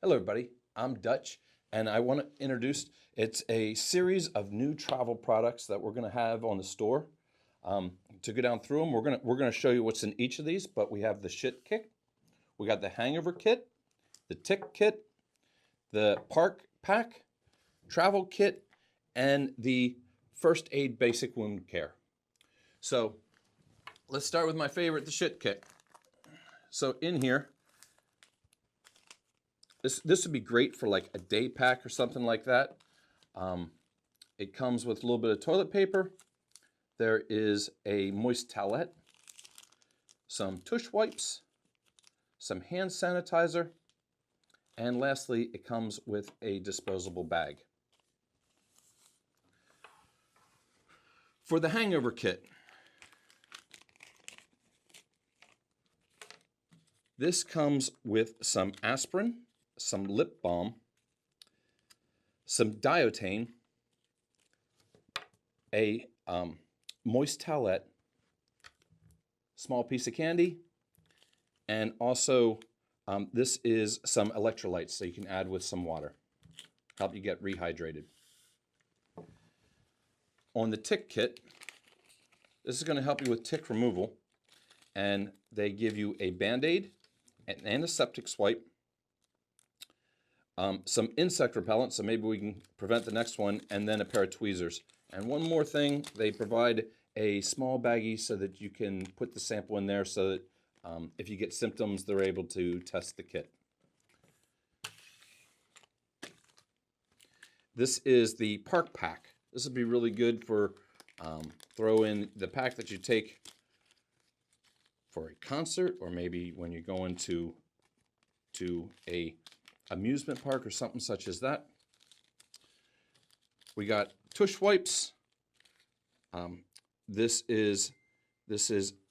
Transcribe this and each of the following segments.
Hello everybody, I'm Dutch and I want to introduce, it's a series of new travel products that we're going to have on the store. To go down through them, we're going to show you what's in each of these, but we have the shit kit, we got the hangover kit, the tick kit, the park pack, travel kit, and the first aid basic wound care. So let's start with my favorite, the shit kit. So in here, this would be great for like a day pack or something like that. It comes with a little bit of toilet paper. There is a moist towelette, some tush wipes, some hand sanitizer, and lastly, it comes with a disposable bag. For the hangover kit, this comes with some aspirin, some lip balm, some Diotane, a moist towelette, small piece of candy, and also this is some electrolytes so you can add with some water, help you get rehydrated. On the tick kit, this is going to help you with tick removal, and they give you a Band-Aid, an antiseptic swipe, some insect repellent, so maybe we can prevent the next one, and then a pair of tweezers. And one more thing, they provide a small baggie so that you can put the sample in there so that if you get symptoms, they're able to test the kit. This is the park pack. This would be really good for throw in the pack that you take for a concert, or maybe when you're going to a amusement park or something such as that. We got tush wipes. This is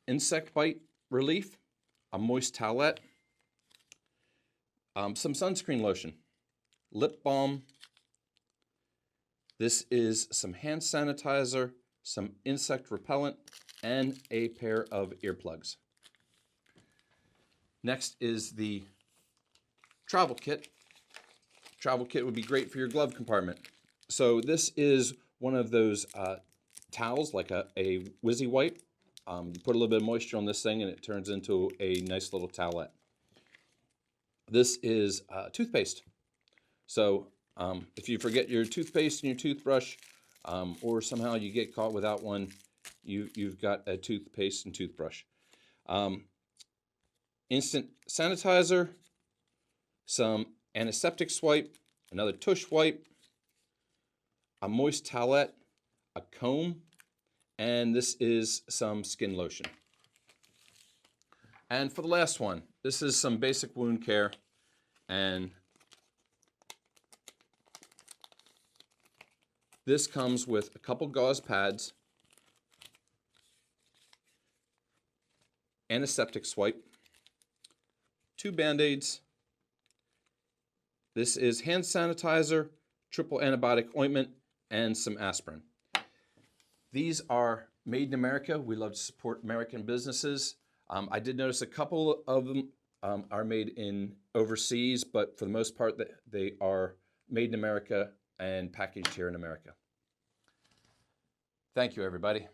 insect bite relief, a moist towelette, some sunscreen lotion, lip balm. This is some hand sanitizer, some insect repellent, and a pair of earplugs. Next is the travel kit. Travel kit would be great for your glove compartment. So this is one of those towels, like a Wizzy wipe. You put a little bit of moisture on this thing and it turns into a nice little towelette. This is toothpaste. So if you forget your toothpaste and your toothbrush, or somehow you get caught without one, you've got a toothpaste and toothbrush. Instant sanitizer, some antiseptic swipe, another tush wipe, a moist towelette, a comb, and this is some skin lotion. And for the last one, this is some basic wound care, and this comes with a couple gauze pads, antiseptic swipe, 2 Band-Aids. This is hand sanitizer, triple antibiotic ointment, and some aspirin. These are made in America. We love to support American businesses. I did notice a couple of them are made in overseas, but for the most part, they are made in America and packaged here in America. Thank you, everybody.